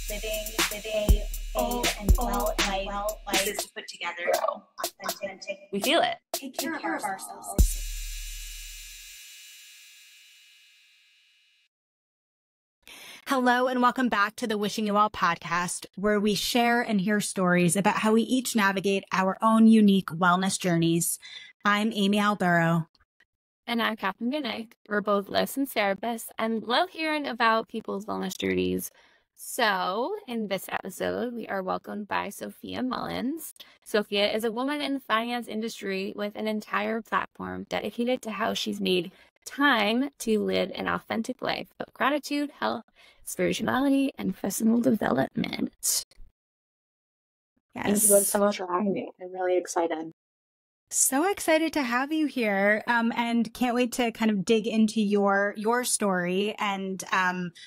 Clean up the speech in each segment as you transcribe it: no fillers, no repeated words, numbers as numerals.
living a full and well life. This is put together, grow, authentic. We feel it. Take care of ourselves. Hello and welcome back to the Wishing You Well podcast, where we share and hear stories about how we each navigate our own unique wellness journeys. I'm Amy Alburo. And I'm Catherine Goodnight. We're both licensed therapists and love hearing about people's wellness journeys. So, in this episode, we are welcomed by Sophia Mullins. Sophia is a woman in the finance industry with an entire platform dedicated to how she's made time to live an authentic life of gratitude, health, spirituality, and personal development. Yes. Thank you both so much for having me. I'm really excited. So excited to have you here, and can't wait to kind of dig into your story and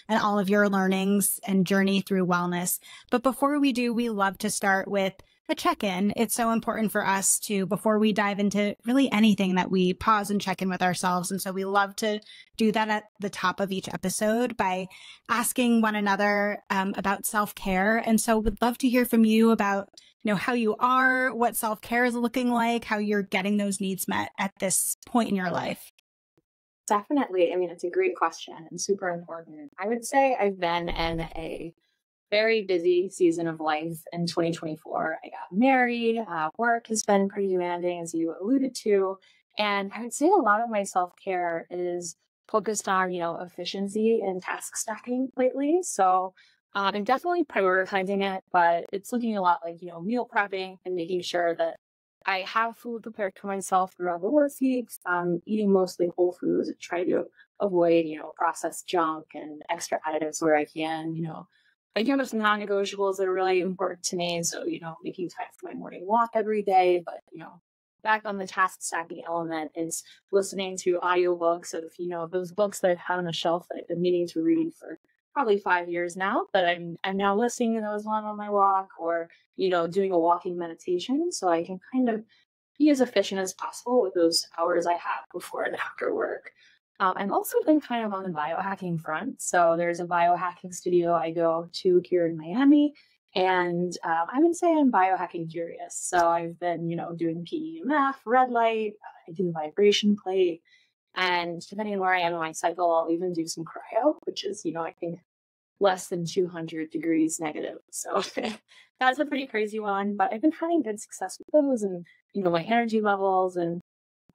all of your learnings and journey through wellness. But before we do, we love to start with a check-in. It's so important for us to, before we dive into really anything, that we pause and check in with ourselves. And so we love to do that at the top of each episode by asking one another about self-care. And so we'd love to hear from you about how you are, what self-care is looking like, how you're getting those needs met at this point in your life. Definitely. I mean, it's a great question and super important. I would say I've been in a very busy season of life in 2024. I got married. Work has been pretty demanding, as you alluded to. And I would say a lot of my self-care is focused on, efficiency and task stacking lately. So I'm definitely prioritizing it, but it's looking a lot like, meal prepping and making sure that I have food prepared for myself throughout the work weeks. Eating mostly whole foods, try to avoid, processed junk and extra additives where I can, I do have some non-negotiables that are really important to me. So, making time for my morning walk every day, but, back on the task stacking element is listening to audiobooks of, those books that I've had on a shelf that I've been meaning to read for probably 5 years now, but I'm now listening to those on my walk, or, doing a walking meditation. So I can kind of be as efficient as possible with those hours I have before and after work. I've also been kind of on the biohacking front. So there's a biohacking studio I go to here in Miami, and I would say I'm biohacking curious. So I've been, doing PEMF, red light, I do vibration plate, and depending on where I am in my cycle, I'll even do some cryo, which is, I think less than 200 degrees negative. So that's a pretty crazy one, but I've been having good success with those and, my energy levels. And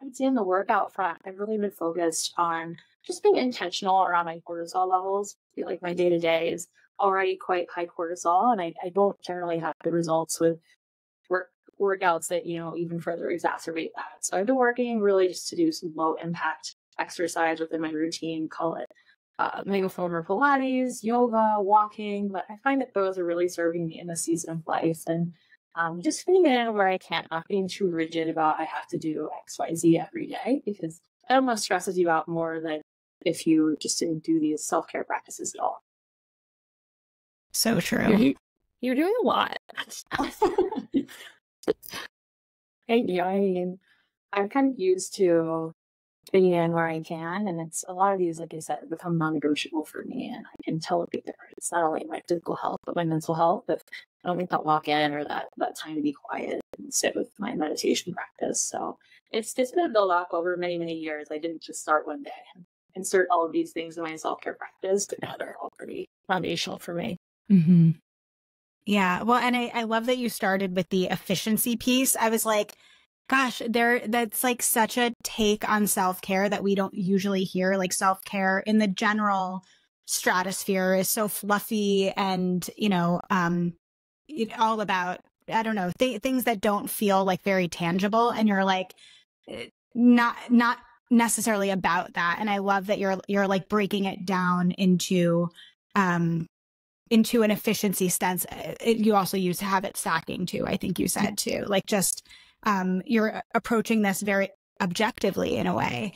I would say in the workout front, I've really been focused on just being intentional around my cortisol levels. I feel like my day-to-day is already quite high cortisol, and I don't generally have good results with workouts that, even further exacerbate that. So I've been working really just to do some low impact exercise within my routine, call it former Pilates, yoga, walking, but I find that those are really serving me in this season of life. And just fitting it in where I can, not being too rigid about I have to do X, Y, Z every day, because it almost stresses you out more than if you just didn't do these self-care practices at all. So true. You're doing a lot. Thank you. I mean, I'm kind of used to fitting in where I can, and it's a lot of these, like I said, become non-negotiable for me, and I can tell a big difference. It's not only my physical health, but my mental health. If I don't make that walk in or that time to be quiet and sit with my meditation practice. So it's been built up over many, many years. I didn't just start one day and insert all of these things in my self-care practice, but now they're all pretty foundational for me. Mm-hmm. Yeah. Well, and I love that you started with the efficiency piece. I was like, gosh, that's like such a take on self-care that we don't usually hear. Like self-care in the general stratosphere is so fluffy and, all about, I don't know, things that don't feel like very tangible. And you're like, not necessarily about that. And I love that you're like breaking it down into an efficiency stance. You also use habit stacking too. I think you said too, like just, you're approaching this very objectively in a way,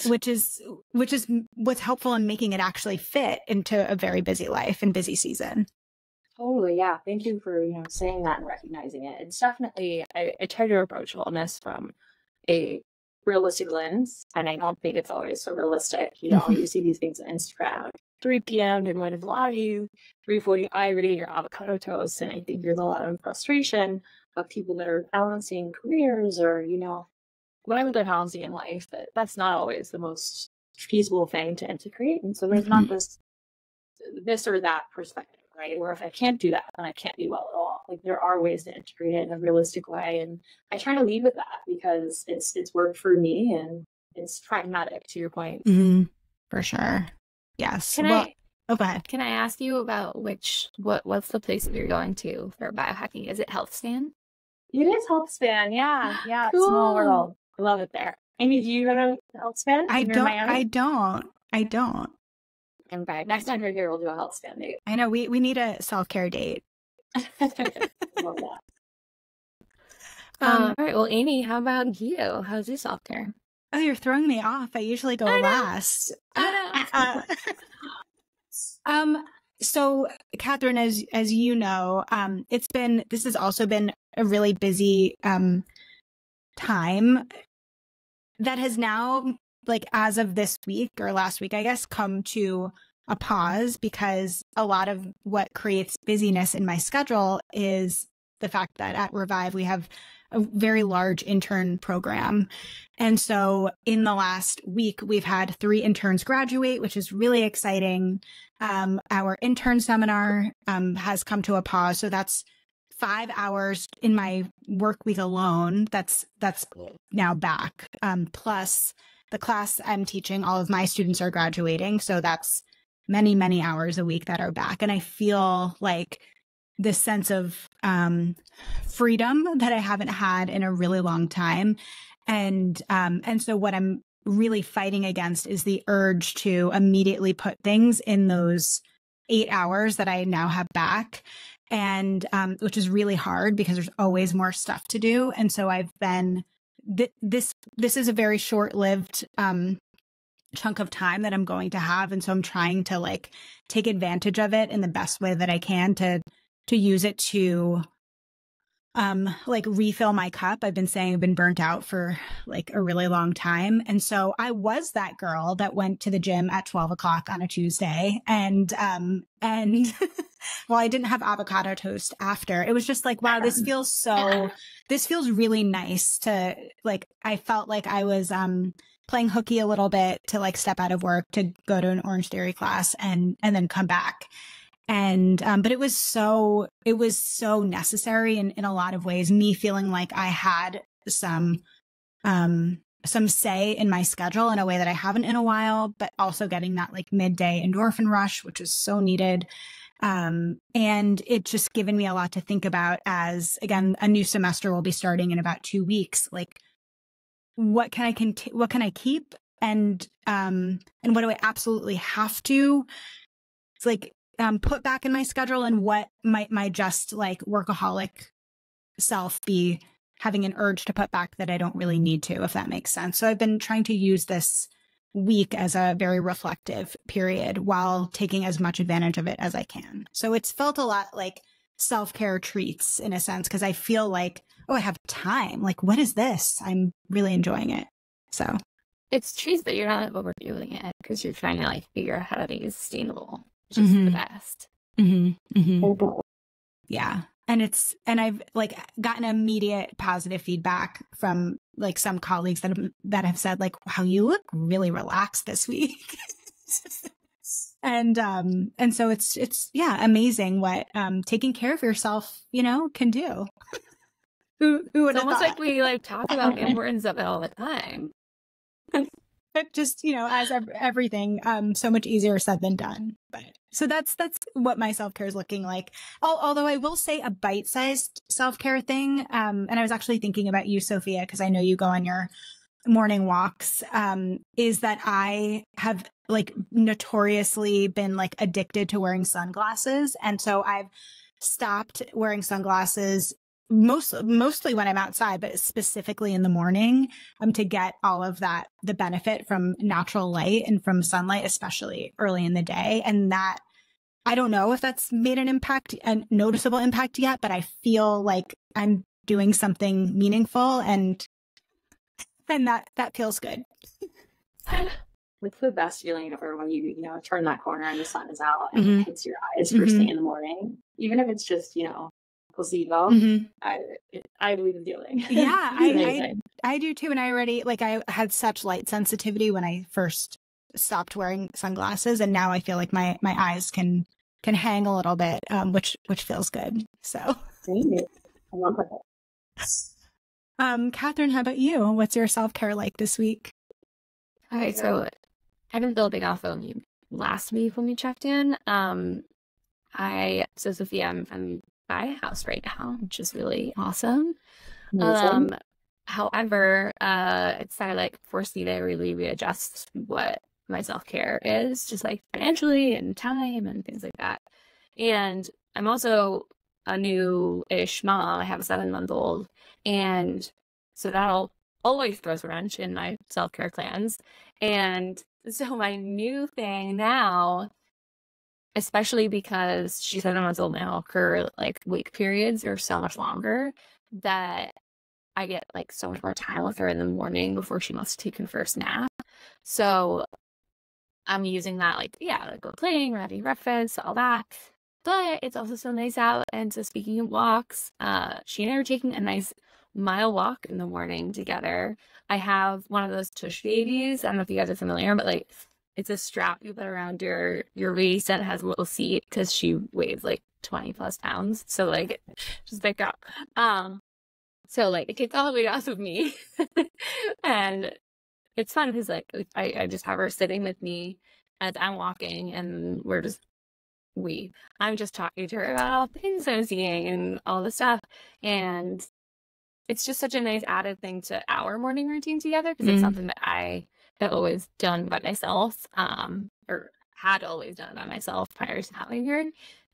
which is what's helpful in making it actually fit into a very busy life and busy season. Totally. Yeah. Thank you for, saying that and recognizing it. It's definitely, I try to approach wellness from a realistic lens, and I don't think it's always so realistic. You see these things on Instagram, 3 p.m. they're going to Pilates, 3:40 you're eating your avocado toast, and I think there's a lot of frustration of people that are balancing careers or, whatever they're balancing in life, that's not always the most feasible thing to integrate. And so there's not this or that perspective, right? Where if I can't do that, then I can't do well at all. Like there are ways to integrate it in a realistic way. And I try to lead with that because it's worked for me and it's pragmatic, to your point. Mm-hmm. For sure. Yes. Go ahead. Can I ask you about what's the place that you're going to for biohacking? Is it HealthSpan? It is HealthSpan. Yeah. Yeah. Cool. Small world. I love it there. Amy, do you go to HealthSpan? I don't. Okay. Next time you're here, we'll do a HealthSpan date. I know we need a self-care date. Love that. All right. Well, Amy, how about you? How's your self-care? Oh, you're throwing me off. I usually go last. So Catherine, as you know, this has also been a really busy time that has now, like as of this week or last week, I guess, come to a pause because a lot of what creates busyness in my schedule is the fact that at Revive we have a very large intern program. And so in the last week, we've had 3 interns graduate, which is really exciting. Our intern seminar has come to a pause. So that's 5 hours in my work week alone. That's now back. Plus the class I'm teaching, all of my students are graduating. So that's many, many hours a week that are back. And I feel like this sense of freedom that I haven't had in a really long time. And so what I'm really fighting against is the urge to immediately put things in those 8 hours that I now have back. And which is really hard because there's always more stuff to do. And so I've been, this is a very short-lived chunk of time that I'm going to have. And so I'm trying to like take advantage of it in the best way that I can to use it to like refill my cup. I've been saying I've been burnt out for like a really long time. And so I was that girl that went to the gym at 12 o'clock on a Tuesday. And well, I didn't have avocado toast after. It was just like, wow, this feels really nice to like, I felt like I was playing hooky a little bit to like step out of work to go to an Orange Theory class and then come back. And, but it was so necessary in a lot of ways, me feeling like I had some say in my schedule in a way that I haven't in a while, but also getting that like midday endorphin rush, which is so needed. And it just given me a lot to think about as, again, a new semester will be starting in about 2 weeks. Like, what can I keep? And what do I absolutely have to? It's like, put back in my schedule, and what might my just like workaholic self be having an urge to put back that I don't really need to, if that makes sense. So I've been trying to use this week as a very reflective period while taking as much advantage of it as I can. So it's felt a lot like self-care treats in a sense, because I feel like, oh, I have time. Like, what is this? I'm really enjoying it. So it's treats, but you're not overdoing it because you're trying to like figure out how to be sustainable. Which is the best. Mm-hmm. Mm-hmm. Yeah. And I've like gotten immediate positive feedback from like some colleagues that have said like, wow, you look really relaxed this week. And so it's amazing what taking care of yourself, can do. Who would It's have almost thought? like we like talk about the importance of it all the time. But just, as everything, so much easier said than done. But so that's what my self-care is looking like. Although I will say a bite-sized self-care thing. And I was actually thinking about you, Sophia, because I know you go on your morning walks, is that I have like notoriously been like addicted to wearing sunglasses. And so I've stopped wearing sunglasses mostly when I'm outside, but specifically in the morning, to get all of that, the benefit from natural light and from sunlight, especially early in the day. And that, I don't know if that's made a noticeable impact yet, but I feel like I'm doing something meaningful and that feels good. It's the best feeling ever when you turn that corner and the sun is out and it hits your eyes first thing in the morning. Even if it's just, placebo, I believe the feeling. Yeah, I do too. And I had such light sensitivity when I first stopped wearing sunglasses. And now I feel like my eyes can hang a little bit, which feels good. So I love it. Catherine, how about you? What's your self-care like this week? Okay, so I've been building off of you last week when we checked in. Sophia, I'm by a house right now, which is really awesome. However, it's kind of forced me to really readjust what my self-care is, just financially and time and things like that. And I'm also a new-ish mom. I have a 7-month-old, and so that'll always throws a wrench in my self-care plans. And so my new thing now, especially because she's 7 months old now, her wake periods are so much longer that I get so much more time with her in the morning before she must take her first nap. So I'm using that go playing, we're having breakfast, all that. But it's also so nice out. And so speaking of walks, she and I are taking a nice mile walk in the morning together. I have one of those tush babies. I don't know if you guys are familiar, but it's a strap you put around your waist and it has a little seat because she weighs 20 plus pounds. So just pick up. So it gets all the weight off of me. And it's fun because I just have her sitting with me as I'm walking and I'm just talking to her about all the things I'm seeing and all the stuff. And it's just such a nice added thing to our morning routine together because it's something that I have always done by myself, or had always done by myself prior to having her.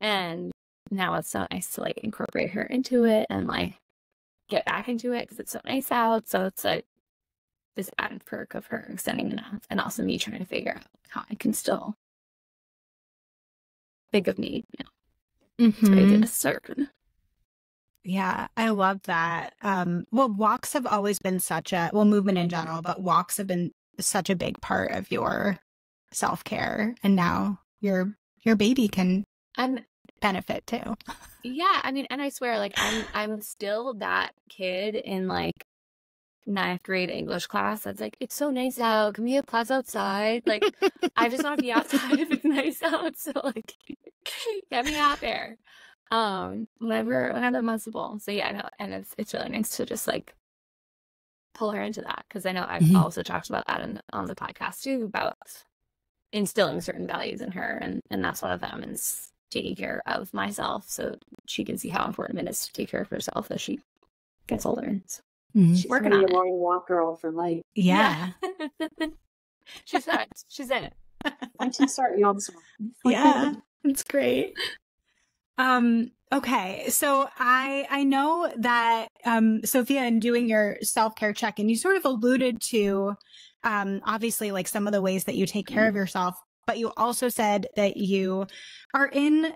And now it's so nice to incorporate her into it and get back into it because it's so nice out. So it's this added perk of her extending the nap and also me trying to figure out how I can still think of me, so I did a certain. Yeah, I love that. Walks have always been movement in general, but walks have been such a big part of your self-care. And now your baby can benefit too. Yeah, I mean, and I swear, I'm still that kid in 9th grade English class that's it's so nice out. Can we have class outside? I just want to be outside if it's nice out. So get me out there. Whenever possible. So yeah, I know, and it's really nice to just pull her into that because I know I've also talked about that on the podcast too about instilling certain values in her, and that's one of them is taking care of myself so she can see how important it is to take care of herself as she gets older. And so she's working on a morning walk girl for life. Yeah. She's in it. I should start you also. Yeah, it's great. Okay. So I know that, Sophia, in doing your self-care check-in, you sort of alluded to, obviously some of the ways that you take care of yourself, but you also said that you are in,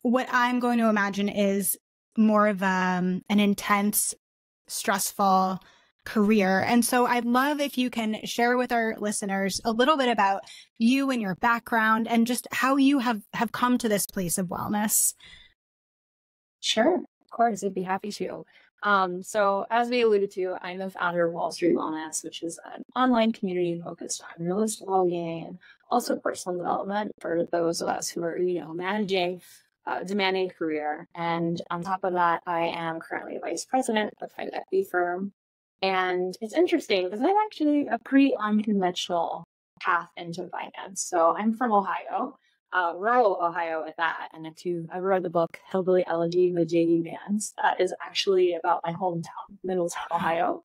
what I'm going to imagine is more of, an intense, stressful career. And so I'd love if you can share with our listeners a little bit about you and your background and just how you have come to this place of wellness. Sure, of course, I'd be happy to. So as we alluded to, I'm the founder of Wall Street Wellness, which is an online community focused on realistic well-being and also personal development for those of us who are, managing a demanding career. And on top of that, I am currently a vice president of a private equity firm. And it's interesting because I'm actually a pretty unconventional path into finance. So I'm from Ohio. Rural Ohio at that. And I read the book Hillbilly Elegy by J.D. Vance. That is actually about my hometown, Middletown, Ohio.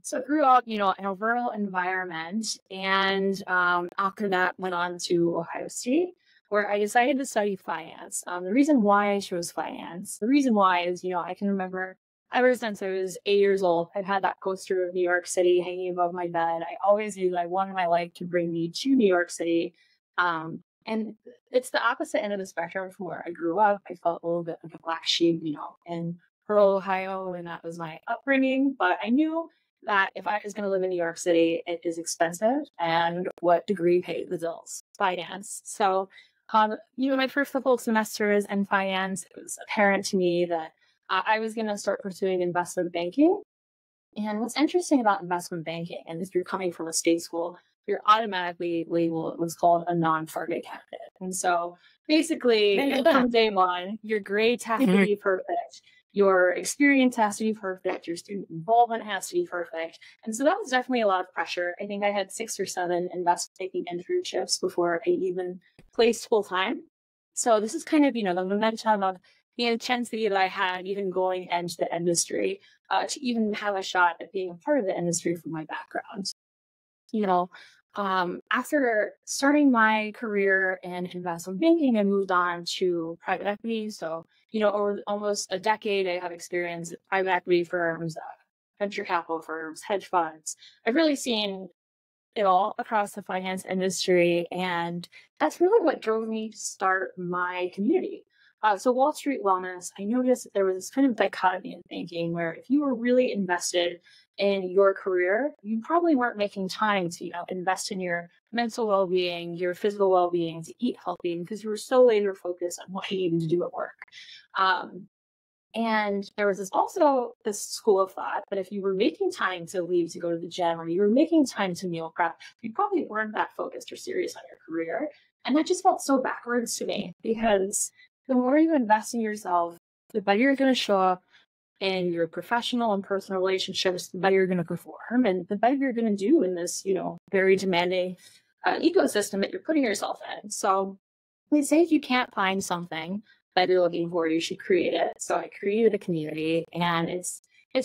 So I grew up, in a rural environment. And after that, went on to Ohio State, where I decided to study finance. The reason why I chose finance, is, I can remember ever since I was 8 years old, I've had that poster of New York City hanging above my bed. I always knew that I wanted my life to bring me to New York City. And it's the opposite end of the spectrum from where I grew up. I felt a little bit like a black sheep, in rural Ohio, and that was my upbringing. But I knew that if I was going to live in New York City, it is expensive, and what degree pays the bills? Finance. So, my first couple of semesters in finance, it was apparent to me that I was going to start pursuing investment banking. And what's interesting about investment banking, and if you're coming from a state school, you're automatically labeled what's called a non-target candidate. And so basically, from day one, your grades have to be perfect. Your experience has to be perfect. Your student involvement has to be perfect. And so that was definitely a lot of pressure. I think I had 6 or 7 investment banking internships before I even placed full time. So this is kind of, the momentum of the intensity that I had even going into the industry to even have a shot at being a part of the industry from my background. After starting my career in investment banking, I moved on to private equity. So, over almost a decade, I have experience at private equity firms, venture capital firms, hedge funds. I've really seen it all across the finance industry. And that's really what drove me to start my community. So Wall Street Wellness, I noticed that there was this kind of dichotomy in thinking where if you were really invested in your career, you probably weren't making time to, invest in your mental well-being, your physical well-being, to eat healthy, because you were so laser focused on what you needed to do at work. And there was also this school of thought that if you were making time to leave to go to the gym, or you were making time to meal prep, you probably weren't that focused or serious on your career. And that just felt so backwards to me, because the more you invest in yourself, the better you're going to show up in your professional and personal relationships, the better you're going to perform, and the better you're going to do in this, very demanding ecosystem that you're putting yourself in. So they say if you can't find something that you're looking for, you should create it. So I created a community, and it's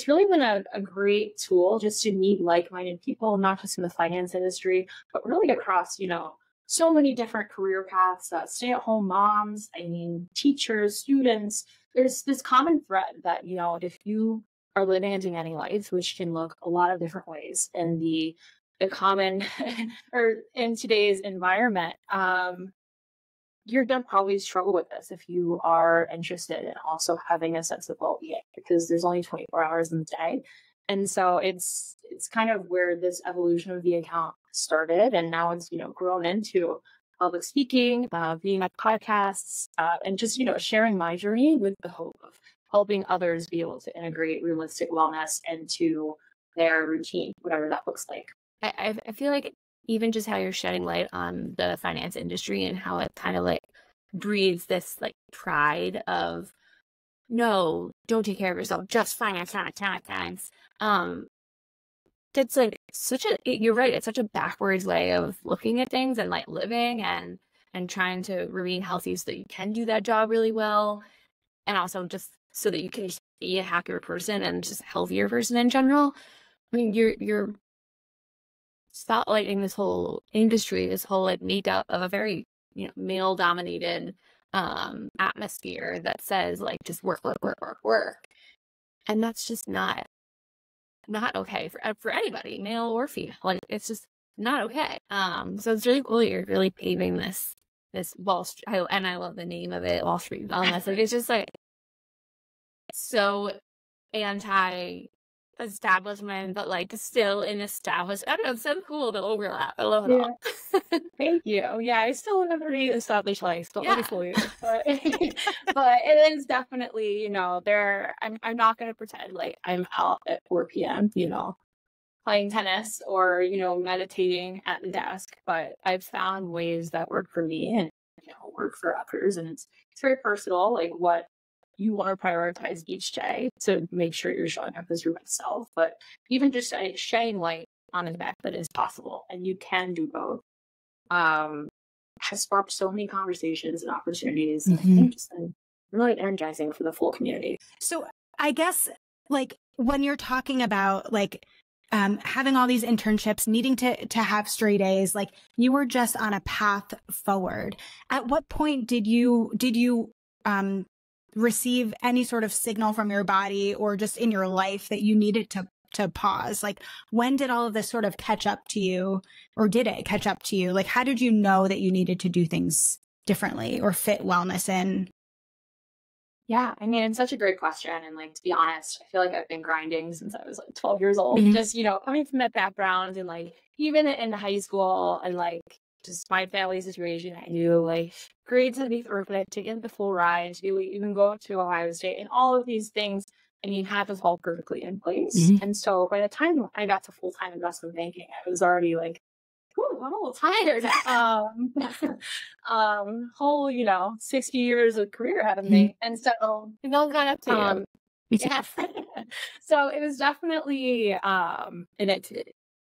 really been a great tool just to meet like-minded people, not just in the finance industry, but really across, so many different career paths, stay-at-home moms, teachers, students. There's this common thread that, if you are living a demanding life, which can look a lot of different ways in the common or in today's environment, you're going to probably struggle with this if you are interested in also having a sense of well-being, because there's only 24 hours in the day. And so it's kind of where this evolution of the account started. And now it's, grown into public speaking, being on podcasts, and just, sharing my journey with the hope of helping others be able to integrate realistic wellness into their routine, whatever that looks like. I feel like even just how you're shedding light on the finance industry and how it kind of like breeds this like pride of, no, don't take care of yourself, just finance. That's like you're right, it's such a backwards way of looking at things and like living and trying to remain healthy so that you can do that job really well, and also just so that you can be a happier person and just a healthier person in general. You're spotlighting this whole industry, this whole like makeup of a very male dominated atmosphere that says like just work, and that's just not okay for anybody, male or female. Like it's just not okay. So it's really cool that you're really paving this Wall Street, and I love the name of it, Wall Street Wellness. Like it's just like so anti-establishment, but like still in established. I don't know, it's so cool, the overlap. I love it all. Thank you. Yeah, I still live in a pretty established life. Don't let me fool you. But it is definitely, I'm not going to pretend like I'm out at 4 p.m., playing tennis or, meditating at the desk. But I've found ways that work for me and, work for others. And it's very personal, like what you want to prioritize each day to make sure you're showing up as your best self. But even just shedding light on the fact that it is possible and you can do both has sparked so many conversations and opportunities. And I think just been really energizing for the full community. So I guess like when you're talking about like having all these internships, needing to have straight A's, like you were just on a path forward. At what point did you receive any sort of signal from your body or just in your life that you needed to pause? Like when did all of this sort of catch up to you, or did it catch up to you? Like how did you know that you needed to do things differently or fit wellness in? Yeah, I mean, it's such a great question. And like, to be honest, I feel like I've been grinding since I was like 12 years old. Mhm. Just, coming from that background and like, even in high school and like, just my family situation, I knew like grades to be perfect, to get the full ride, to even go up to Ohio State and all of these things. I mean, had this all perfectly in place. Mhm. And so by the time I got to full-time investment banking, I was already like, "Ooh, I'm a little tired." Whole, 60 years of career ahead of me. And so, It all got up to you. um, Me too. yeah. So it was definitely, and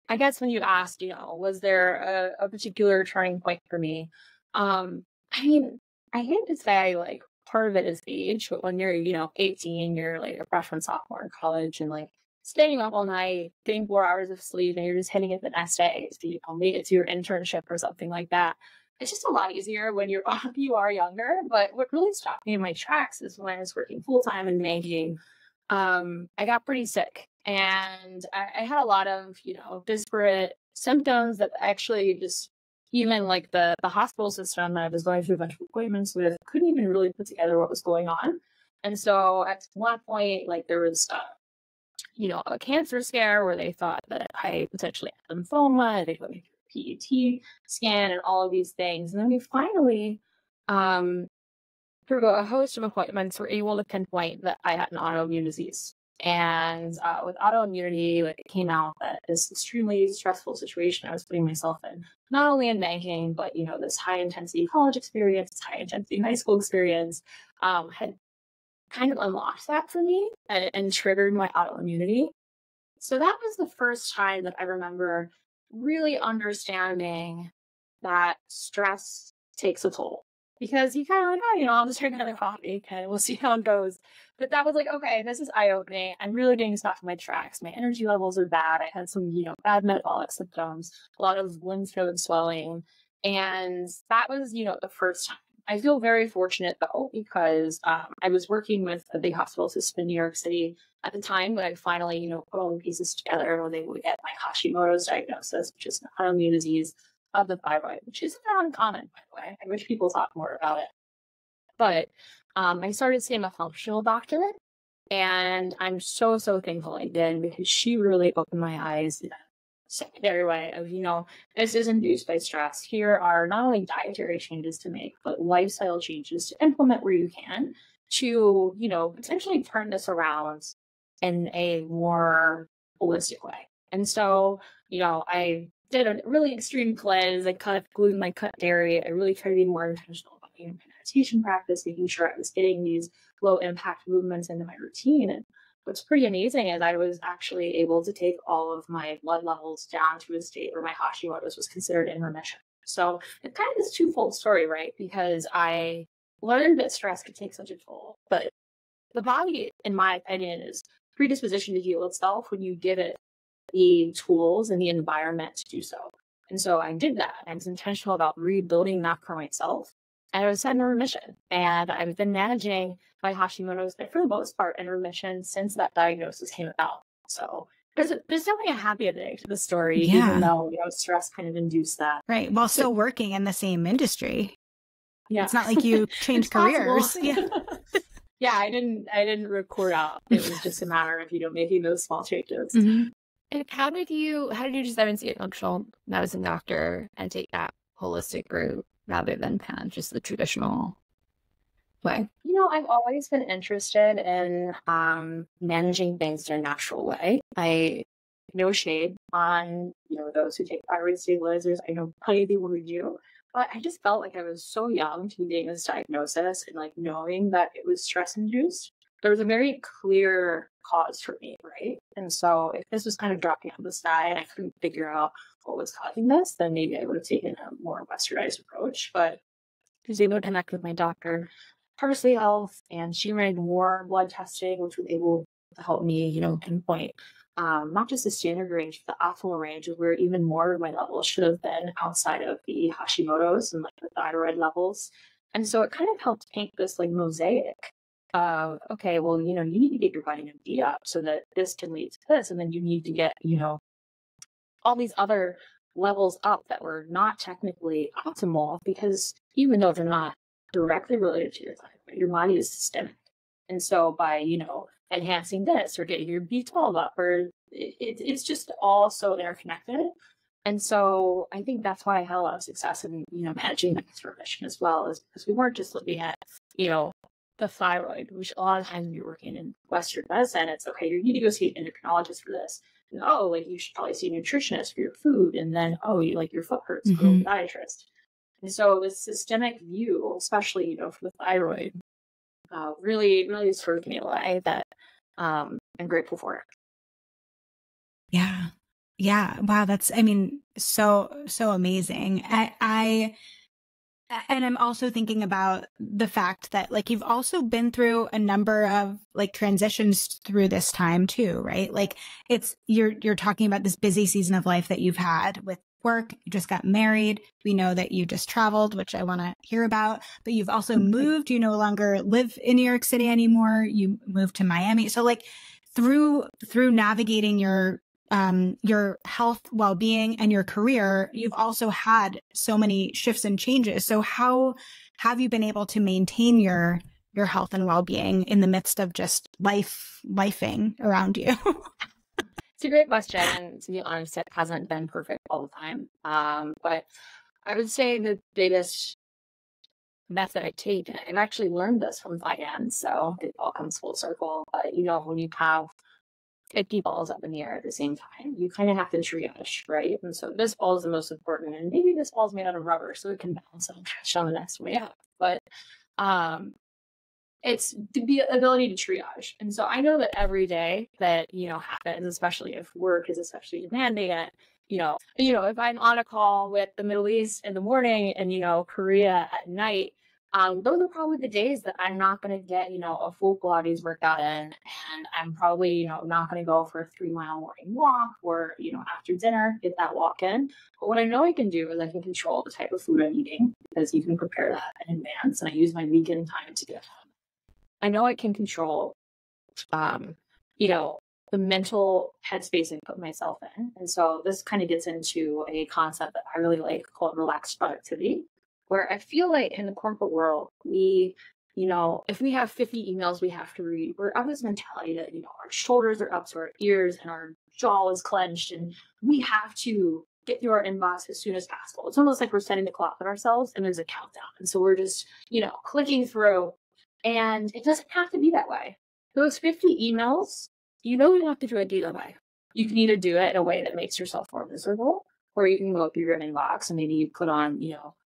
I guess when you asked, was there a particular turning point for me? I mean, I hate to say like part of it is age, but when you're, 18, you're like a freshman, sophomore in college and like staying up all night, getting 4 hours of sleep, and you're just hitting it the next day to, make it to your internship or something like that. It's just a lot easier when you are younger. But what really stopped me in my tracks is when I was working full time in banking. I got pretty sick and I had a lot of, disparate symptoms that actually just even like the hospital system that I was going through a bunch of appointments with couldn't even really put together what was going on. And so at one point, like there was, a cancer scare where they thought that I potentially had lymphoma. They put me through a PET scan and all of these things. And then we finally, um, through a host of appointments, were able to pinpoint that I had an autoimmune disease. And with autoimmunity, like, it came out that this extremely stressful situation I was putting myself in, not only in banking, but this high intensity college experience, high intensity high school experience, had kind of unlocked that for me and triggered my autoimmunity. So that was the first time that I remember really understanding that stress takes a toll. Because you kind of like, oh, I'll just drink another coffee, okay, we'll see how it goes. But that was like, okay, this is eye-opening. I'm really getting stuck in my tracks. My energy levels are bad. I had some, bad metabolic symptoms, a lot of lymph node swelling. And that was, the first time. I feel very fortunate though, because I was working with a big hospital system in New York City at the time when I finally, put all the pieces together when they would get my Hashimoto's diagnosis, which is an autoimmune disease of the thyroid, which isn't that uncommon, by the way. I wish people talk more about it. But I started seeing a functional doctor, and I'm so, so thankful I did because she really opened my eyes in a secondary way of, this is induced by stress. Here are not only dietary changes to make, but lifestyle changes to implement where you can to, potentially turn this around in a more holistic way. And so, I did a really extreme cleanse. I cut gluten, I cut dairy. I really tried to be more intentional about my meditation practice, making sure I was getting these low impact movements into my routine. And what's pretty amazing is I was actually able to take all of my blood levels down to a state where my Hashimoto's was considered in remission. So it's kind of this twofold story, right? Because I learned that stress could take such a toll, but the body, in my opinion, is predispositioned to heal itself when you give it the tools and the environment to do so. And so I did that. I was intentional about rebuilding that for myself. And I was in remission. And I've been managing my Hashimoto's, for the most part, in remission since that diagnosis came about. So there's definitely a happy ending to the story, even though, stress kind of induced that. Right. While still working in the same industry. Yeah. It's not like you changed careers. Yeah. Yeah, I didn't record out. It was just a matter of, making those small changes. Mm-hmm. And how did you just then see a functional medicine doctor and take that holistic route rather than kind of just the traditional way? I've always been interested in managing things in a natural way. I no shade on, those who take thyroid stabilizers. I know plenty of people who do. But I just felt like I was so young to be getting this diagnosis and like knowing that it was stress induced. There was a very clear cause for me, right? And so if this was kind of dropping out of the sky and I couldn't figure out what was causing this, then maybe I would have taken a more westernized approach. But I was able to connect with my doctor, Parsley Health, and she ran more blood testing, which was able to help me, pinpoint not just the standard range, but the optimal range of where even more of my levels should have been outside of the Hashimoto's and like the thyroid levels. And so it kind of helped paint this like mosaic. Okay, well, you need to get your vitamin D up so that this can lead to this. And then you need to get, all these other levels up that were not technically optimal because even though they're not directly related to your thyroid, your body is systemic. And so by, enhancing this or getting your B12 up, or it's just all so interconnected. And so I think that's why I had a lot of success in, managing the remission as well, is because we weren't just looking at, the thyroid, which a lot of times when you're working in Western medicine, it's okay, you need to go see an endocrinologist for this. And, you should probably see a nutritionist for your food. And then, your foot hurts, go to a podiatrist. And so it was systemic view, especially, for the thyroid, really, really sort of me a way that I'm grateful for it. Yeah. Yeah. Wow. That's, so amazing. And I'm also thinking about the fact that like you've also been through a number of like transitions through this time too, right? Like you're talking about this busy season of life that you've had with work. You just got married. We know that you just traveled, which I want to hear about, but you've also moved. You no longer live in New York City anymore. You moved to Miami. So like through navigating your health, well-being, and your career, you've also had so many shifts and changes. So how have you been able to maintain your health and well-being in the midst of just lifing around you? It's a great question. And to be honest, it hasn't been perfect all the time. But I would say the biggest method I take, and I've actually learned this from Diane, so it all comes full circle. But, when you have 50 balls up in the air at the same time, you kind of have to triage, right? And so this ball is the most important, and maybe this ball is made out of rubber, so it can bounce and catch on the next way up. But it's the ability to triage. And so I know that every day that, happens, especially if work is especially demanding it, if I'm on a call with the Middle East in the morning and, Korea at night, those are probably the days that I'm not going to get, a full Pilates workout in, and I'm probably, not going to go for a 3-mile morning walk or, after dinner, get that walk in. But what I know I can do is I can control the type of food I'm eating, because you can prepare that in advance, and I use my vegan time to do it. I know I can control, the mental headspace I put myself in. And so this kind of gets into a concept that I really like called relaxed productivity, where I feel like in the corporate world, we, if we have 50 emails we have to read, we're of this mentality that, our shoulders are up to our ears and our jaw is clenched, and we have to get through our inbox as soon as possible. It's almost like we're setting the clock on ourselves and there's a countdown. And so we're just, clicking through, and it doesn't have to be that way. Those 50 emails, you don't have to do it either way. You can either do it in a way that makes yourself more miserable, or you can go through your inbox and maybe you put on,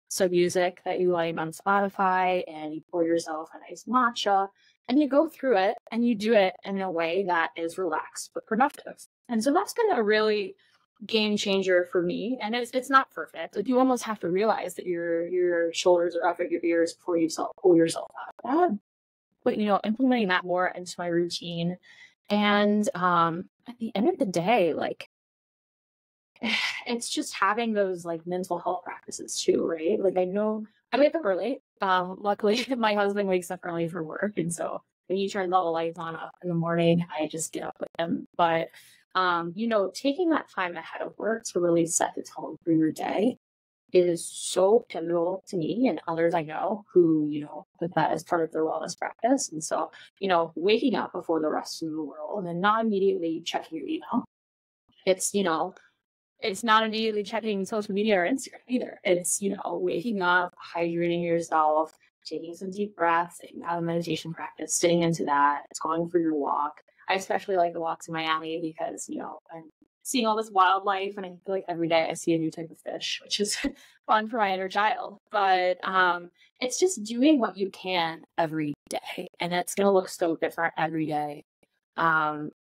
some music that you like on Spotify, and you pour yourself a nice matcha, and you go through it and you do it in a way that is relaxed but productive. And so that's been a really game changer for me. And it's not perfect. Like, you almost have to realize that your shoulders are up at your ears before you pull yourself out of that. But, implementing that more into my routine. And at the end of the day, like, it's just having those like mental health practices too, right? Like, I know I wake up early. Luckily, my husband wakes up early for work, and so when he turns all the lights on up in the morning, I just get up with him. But taking that time ahead of work to really set the tone for your day is so pivotal to me and others I know who, put that as part of their wellness practice. And so, waking up before the rest of the world and then not immediately checking your email. It's not immediately checking social media or Instagram either. It's, waking up, hydrating yourself, taking some deep breaths, taking out a meditation practice, sitting into that. It's going for your walk. I especially like the walks in Miami because, I'm seeing all this wildlife, and I feel like every day I see a new type of fish, which is fun for my inner child. But it's just doing what you can every day, and it's going to look so different every day.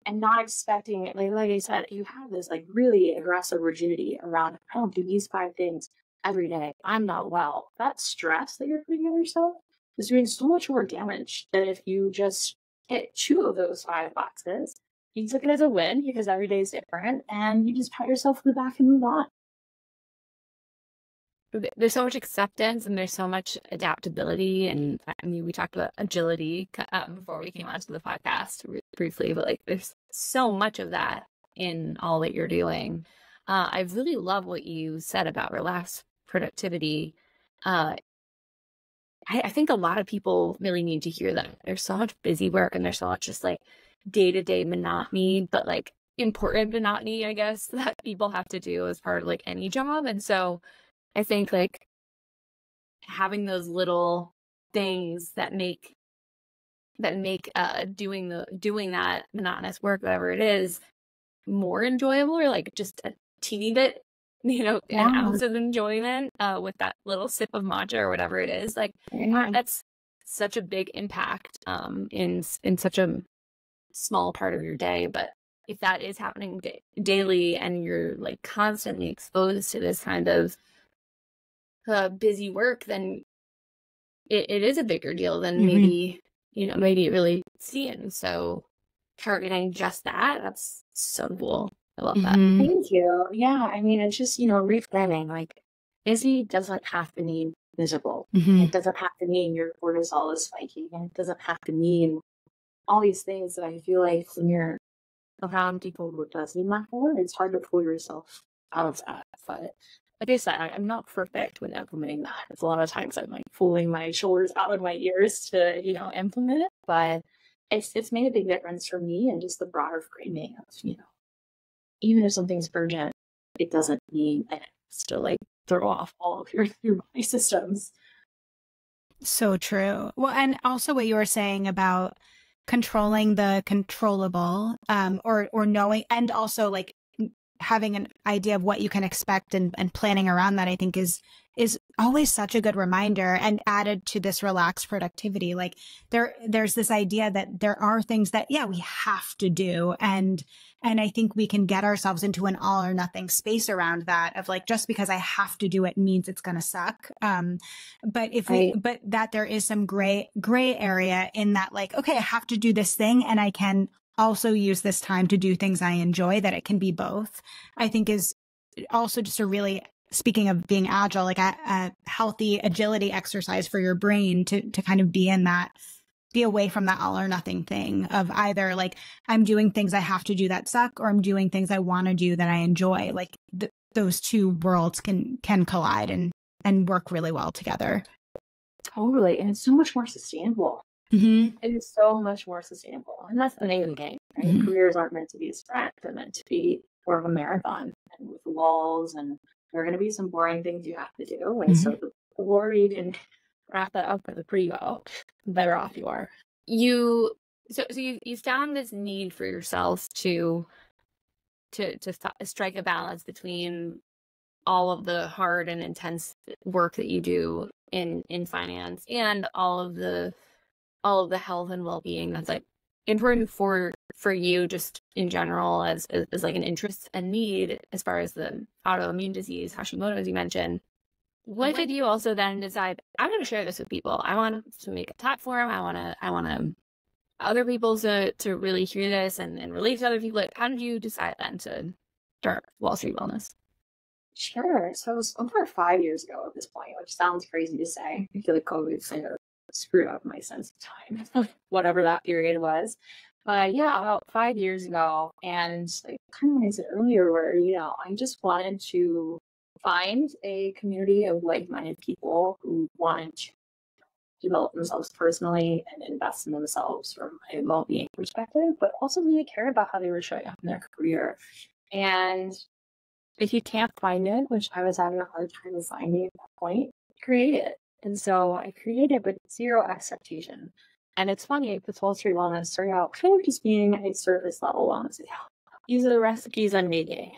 And not expecting, like I said, you have this like really aggressive rigidity around, I don't do these 5 things every day, I'm not well. That stress that you're putting on yourself is doing so much more damage than if you just hit 2 of those 5 boxes. You took it as a win because every day is different, and you just pat yourself in the back and move on. There's so much acceptance and there's so much adaptability. And I mean, we talked about agility before we came onto the podcast briefly, but like there's so much of that in all that you're doing. I really love what you said about relaxed productivity. I think a lot of people really need to hear that. There's so much busy work and there's so much just like day-to-day monotony, but like important monotony, I guess, that people have to do as part of like any job. And so I think like having those little things that make doing that monotonous work, whatever it is, more enjoyable, or like just a teeny bit, an ounce of enjoyment with that little sip of matcha or whatever it is, like that's such a big impact in such a small part of your day. But if that is happening daily and you're like constantly exposed to this kind of busy work, then it is a bigger deal than maybe you really see it. And so targeting just that's so cool. I love that. Thank you. Yeah, I mean, it's just, reframing, like busy doesn't have to mean miserable. It doesn't have to mean your cortisol is spiking, and it doesn't have to mean all these things that I feel like when you're around people who does need that for, it's hard to pull yourself out of that. But like I said, I'm not perfect when implementing that. It's a lot of times I'm like pulling my shoulders out of my ears to, implement it. But it's made a big difference for me, and just the broader framing of, even if something's urgent, it doesn't mean that it's to like throw off all of your body systems. So true. Well, and also what you were saying about controlling the controllable, or knowing, and also like having an idea of what you can expect and planning around that, I think is always such a good reminder, and added to this relaxed productivity. Like there's this idea that there are things that, we have to do. And I think we can get ourselves into an all or nothing space around that, of like, just because I have to do it means it's going to suck. But but that there is some gray area in that, like, okay, I have to do this thing, and I can also use this time to do things I enjoy, that it can be both, I think is also just a really, speaking of being agile, like a healthy agility exercise for your brain to kind of be in that, be away from that all or nothing thing of either like I'm doing things I have to do that suck, or I'm doing things I want to do that I enjoy. Like those two worlds can collide and work really well together. Totally. And it's so much more sustainable. It is so much more sustainable. And that's the name of the game, right? Careers aren't meant to be a sprint. They're meant to be more of a marathon, and with walls, and there are going to be some boring things you have to do. And so the more you can wrap that up with a pre-go, the better off you are. So you found this need for yourself to strike a balance between all of the hard and intense work that you do in finance, and all of the health and well-being that's like important for you just in general as like an interest and need, as far as the autoimmune disease, Hashimoto, as you mentioned. What did you also then decide, I'm going to share this with people? I want to make a platform. I want to other people to really hear this and relate to other people. Like, how did you decide then to start Wall Street Wellness? Sure. So it was over 5 years ago at this point, which sounds crazy to say. I feel like COVID kind of screwed up my sense of time, whatever that period was. But yeah, about 5 years ago, and like kind of what I said earlier, where I just wanted to find a community of like-minded people who wanted to develop themselves personally and invest in themselves from a well-being perspective, but also really care about how they were showing up in their career. And if you can't find it, which I was having a hard time finding at that point, create it. And so I created with zero expectation. And it's funny, with Wall Street Wellness started out kind of just being a service level wellness. These are the recipes I'm making.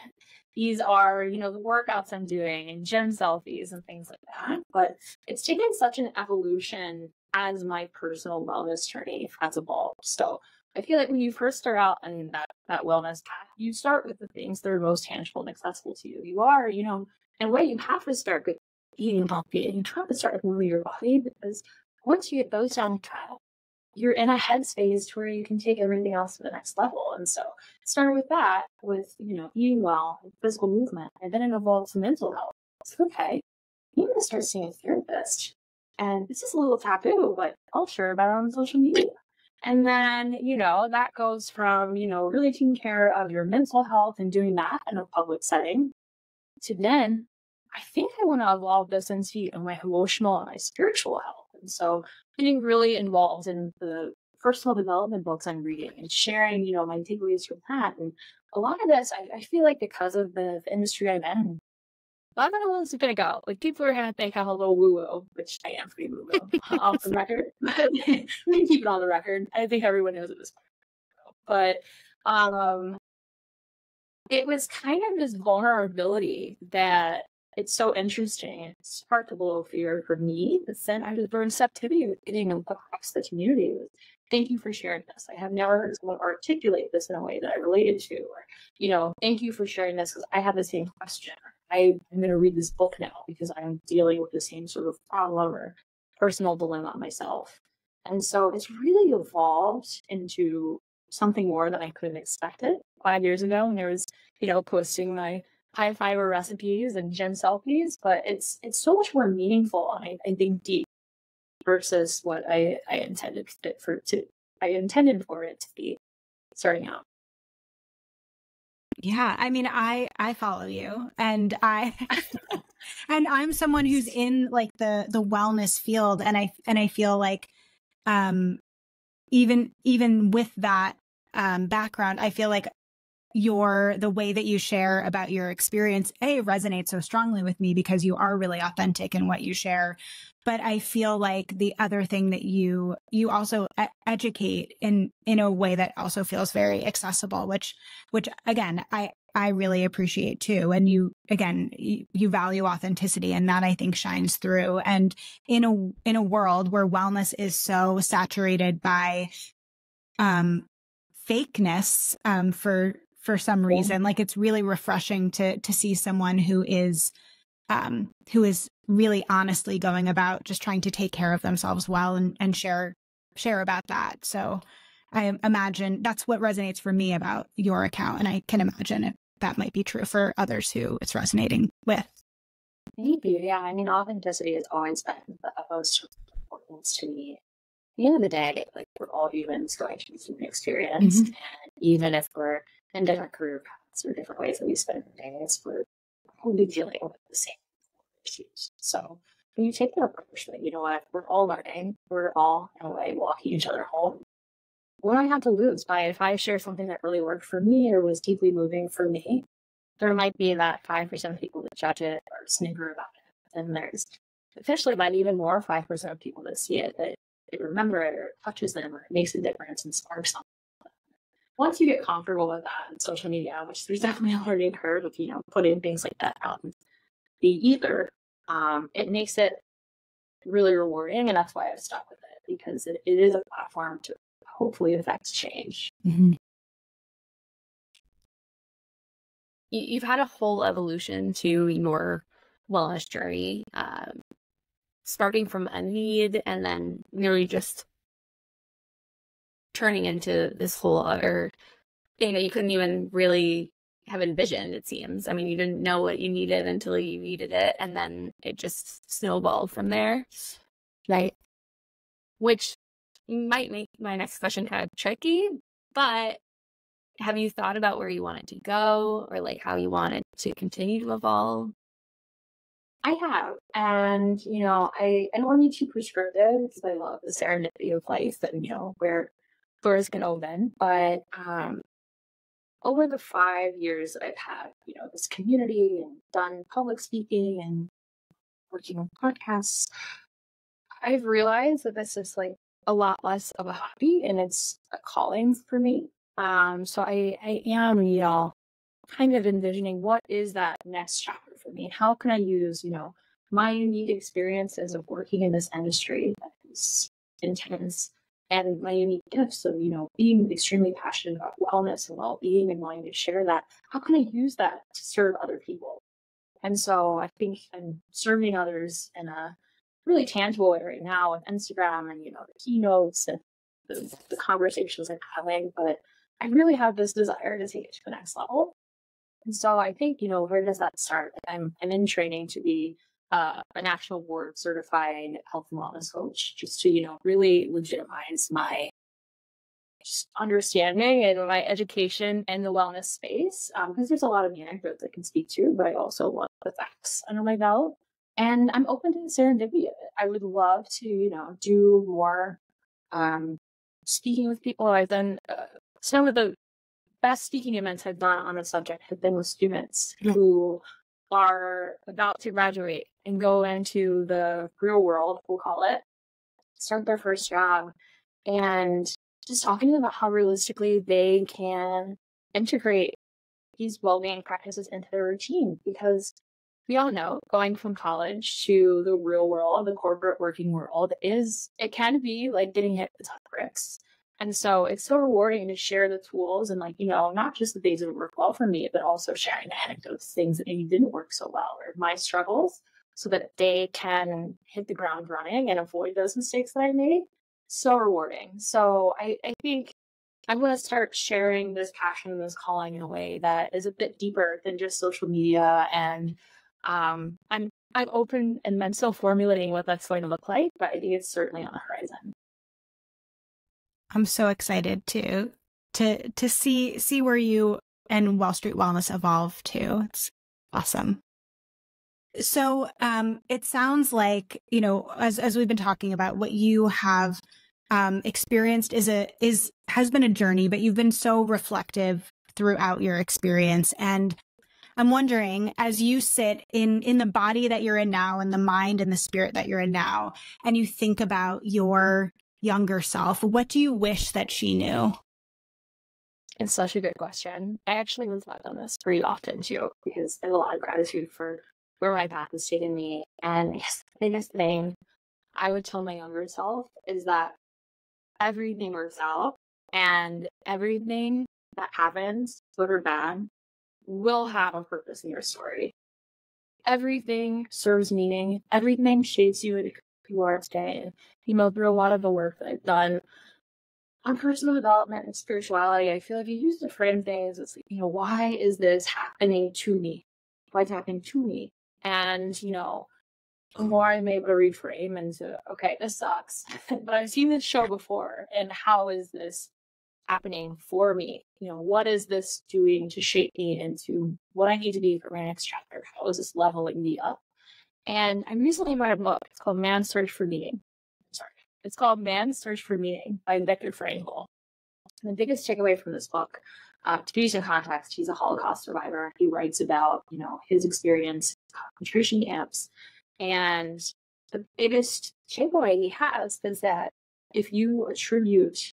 These are, the workouts I'm doing, and gym selfies and things like that. But it's taken such an evolution as my personal wellness journey has evolved. So I feel like when you first start out on that wellness path, you start with the things that are most tangible and accessible to you. You are, in a way, you have to start with eating healthy, and you try to start with moving your body, because once you get those down, you're in a headspace where you can take everything else to the next level. And so starting with that, with, eating well, and physical movement, and then it evolves to mental health. It's okay. You need to start seeing a therapist. And this is a little taboo, but I'll share about it on social media. And then, that goes from, really taking care of your mental health and doing that in a public setting, to then, I think I want to evolve this into my emotional and my spiritual health. And so getting really involved in the personal development books I'm reading and sharing, my takeaways from that. And a lot of this, I feel like because of the industry I'm in, a lot of the ones are going to go. Like, people are going to think I'm a little woo-woo, which I am pretty woo-woo off the record. But I'm going to keep it on the record. I think everyone knows at this point. But it was kind of this vulnerability that it's so interesting. It sparked a little fear for me. But then I was receptivity with getting across the community. Thank you for sharing this. I have never heard someone articulate this in a way that I related to. Or, thank you for sharing this because I have the same question. I'm going to read this book now because I'm dealing with the same sort of problem or personal dilemma myself. And so it's really evolved into something more than I could have expected 5 years ago when I was, posting my high fiber recipes and gym selfies. But it's so much more meaningful and I think deep versus what I intended for it to be starting out. Yeah, I mean, I follow you, and and I'm someone who's in like the wellness field, and I feel like even with that background, I feel like the way that you share about your experience resonates so strongly with me because you are really authentic in what you share. But I feel like the other thing that you also educate in a way that also feels very accessible, which again, I really appreciate too. And you value authenticity, and that I think shines through. And in a world where wellness is so saturated by fakeness for some reason, like it's really refreshing to see someone who is really honestly going about just trying to take care of themselves well and share about that. So I imagine that's what resonates for me about your account. And I can imagine if that might be true for others who it's resonating with. Thank you. Yeah. I mean, authenticity has always been the utmost importance to me. At the end of the day, like, we're all humans going through human experience. And even if we're in different career paths or different ways that we spend our days, we're probably dealing with the same issues. So when you take that approach that, what, we're all learning, we're all in a way walking each other home. What do I have to lose if I share something that really worked for me or was deeply moving for me? There might be that 5% of people that judge it or snigger about it. And there's potentially might even more 5% of people that see it, that they remember it or it touches them or it makes a difference and sparks something. Once you get comfortable with that on social media, which there's definitely a learning curve of, putting things like that out in the ether, it makes it really rewarding. And that's why I've stuck with it, because it is a platform to hopefully affect change. You've had a whole evolution to your wellness journey, starting from a need and then really just turning into this whole other thing that you couldn't even really have envisioned, it seems. I mean, you didn't know what you needed until you needed it, and then it just snowballed from there. Right. Which might make my next question kind of tricky, but have you thought about where you want it to go or like how you want it to continue to evolve? I have. And, I don't want to be too prescriptive because I love the serendipity of life and, where doors can open. But over the 5 years that I've had, this community and done public speaking and working on podcasts, I've realized that this is like a lot less of a hobby and it's a calling for me. So I am, kind of envisioning what is that next chapter for me? How can I use, my unique experiences of working in this industry that is intense and my unique gifts of, being extremely passionate about wellness and well-being and wanting to share that. How can I use that to serve other people? And so I think I'm serving others in a really tangible way right now with Instagram and, the keynotes and the conversations I'm having. But I really have this desire to take it to the next level. And so I think, where does that start? I'm in training to be a national board certified health and wellness coach, just to, really legitimize my just understanding and my education in the wellness space. Because there's a lot of anecdotes I can speak to, but I also want the facts under my belt. And I'm open to the serendipity of it. I would love to, do more speaking with people. I've done some of the best speaking events I've done on a subject have been with students who are about to graduate and go into the real world, we'll call it, start their first job, and just talking to them about how realistically they can integrate these well-being practices into their routine. Because we all know going from college to the real world, the corporate working world, it can be like getting hit with tough bricks. And so it's so rewarding to share the tools and not just the things that work well for me, but also sharing anecdotes, things that maybe didn't work so well, or my struggles, so that they can hit the ground running and avoid those mistakes that I made. So rewarding. So I think I'm going to start sharing this passion and this calling in a way that is a bit deeper than just social media. And I'm open and I'm still formulating what that's going to look like, but I think it's certainly on the horizon. I'm so excited to see where you and Wall Street Wellness evolve to. It's awesome. So it sounds like, as we've been talking about, what you have experienced has been a journey, but you've been so reflective throughout your experience. And I'm wondering, as you sit in the body that you're in now, and the mind and the spirit that you're in now, and you think about your younger self, what do you wish that she knew? It's such a good question. I actually reflect on this pretty often too, because I have a lot of gratitude for where my path has taken me. And the biggest thing I would tell my younger self is that everything works out, and everything that happens, good or bad, will have a purpose in your story. Everything serves meaning. Everything shapes you into who you are today. Through a lot of the work that I've done on personal development and spirituality, I feel like you use to frame things. It's like, why is this happening to me? Why is it happening to me? And, the more I'm able to reframe into, okay, this sucks, but I've seen this show before, and how is this happening for me? What is this doing to shape me into what I need to be for my next chapter? How is this leveling me up? And I recently read a book. It's called Man's Search for Meaning. It's called Man's Search for Meaning by Viktor Frankl. And the biggest takeaway from this book, to give you some context, he's a Holocaust survivor. He writes about, his experience in concentration camps. And the biggest takeaway he has is that if you attribute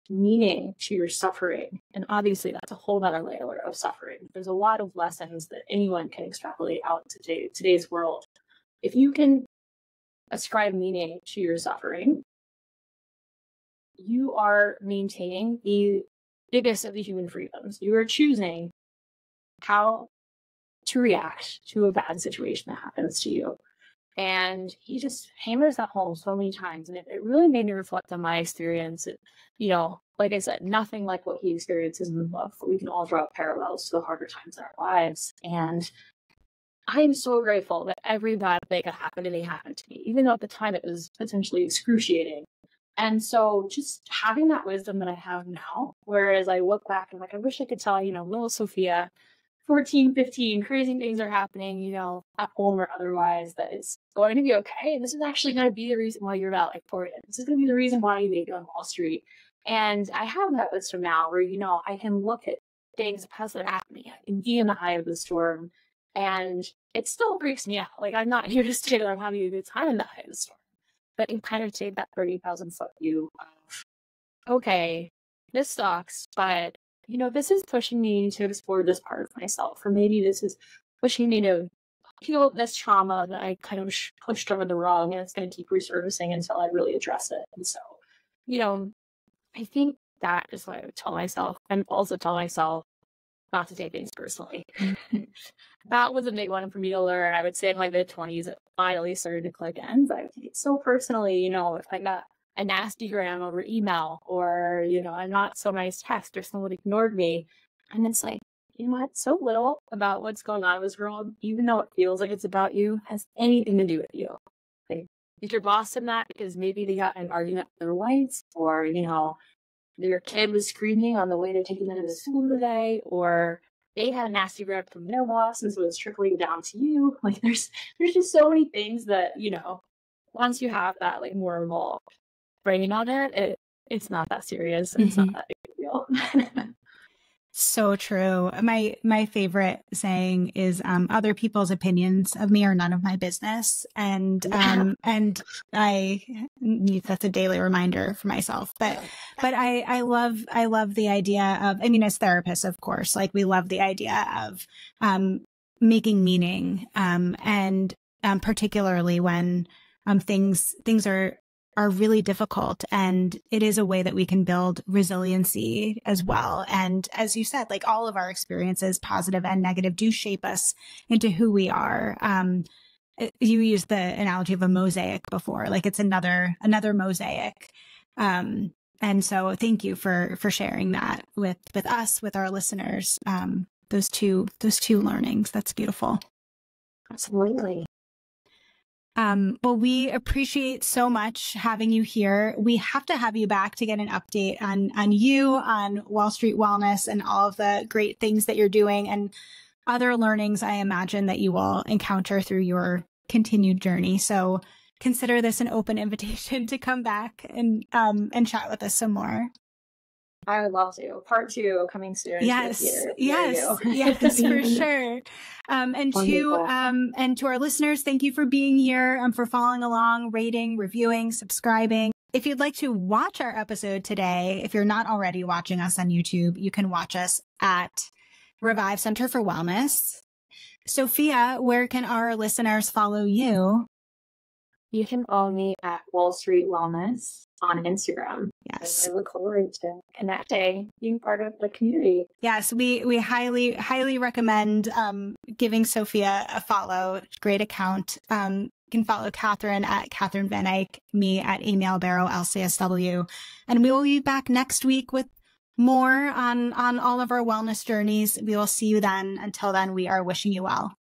meaning to your suffering, and obviously that's a whole other layer of suffering, there's a lot of lessons that anyone can extrapolate out to today's world. If you can ascribe meaning to your suffering, you are maintaining the biggest of the human freedoms. You are choosing how to react to a bad situation that happens to you. And he just hammers that home so many times. And it really made me reflect on my experience. And, like I said, nothing like what he experiences in the book, but we can all draw parallels to the harder times in our lives. And I am so grateful that every bad thing that happened to me happened to me, even though at the time it was potentially excruciating. And so just having that wisdom that I have now, whereas I look back and I wish I could tell, little Sophia, 14, 15, crazy things are happening, at home or otherwise, that it's going to be okay. And this is actually going to be the reason why you're valedictorian. This is going to be the reason why you make it on Wall Street. And I have that wisdom now where, I can look at things past that happen to me. I can be in the eye of the storm. And it still freaks me out. I'm not here to say that I'm having a good time in the eye of the storm. But you kind of take that 30,000 foot view of, okay, this sucks, but this is pushing me to explore this part of myself, or maybe this is pushing me to heal this trauma that I kind of pushed over the rung, and it's going to keep resurfacing until I really address it. And so, I think that is what I would tell myself, and also tell myself not to take things personally. That was a big one for me to learn. I would say in my mid-20s, it finally started to click in. But I would take it so personally, if I got a nasty gram over email, or, a not so nice text, or someone ignored me. And it's like, so little about what's going on in this world, even though it feels like it's about you, has anything to do with you. If your boss said that because maybe they got in an argument with their wife, or, your kid was screaming on the way to taking them to school today, or they had a nasty rep from their boss, and so it's trickling down to you. Like there's just so many things that, once you have that like more involved brain on it's not that serious. It's not that big a deal. So true. My favorite saying is other people's opinions of me are none of my business. And and that's a daily reminder for myself. But I love the idea of, I mean, as therapists, of course, like we love the idea of making meaning, and particularly when things are really difficult. And it is a way that we can build resiliency as well. And as you said, like all of our experiences, positive and negative, do shape us into who we are. You used the analogy of a mosaic before, like it's another mosaic. And so thank you for sharing that with us, with our listeners. Those two learnings. That's beautiful. Absolutely. Well, we appreciate so much having you here. We have to have you back to get an update on you, on Wall Street Wellness, and all of the great things that you're doing and other learnings I imagine that you will encounter through your continued journey. So consider this an open invitation to come back and chat with us some more. I would love to. Part 2 coming soon. Yes, for sure. And to our listeners, thank you for being here, for following along, rating, reviewing, subscribing. If you'd like to watch our episode today, if you're not already watching us on YouTube, you can watch us at Revive Center for Wellness. Sophia, where can our listeners follow you? You can follow me at Wall Street Wellness on Instagram. Yes. I look forward to connecting, being part of the community. Yes, we highly recommend giving Sophia a follow. Great account. You can follow Catherine at Catherine Van Eyck, me at Amy Albero, LCSW. And we will be back next week with more on all of our wellness journeys. We will see you then. Until then, we are wishing you well.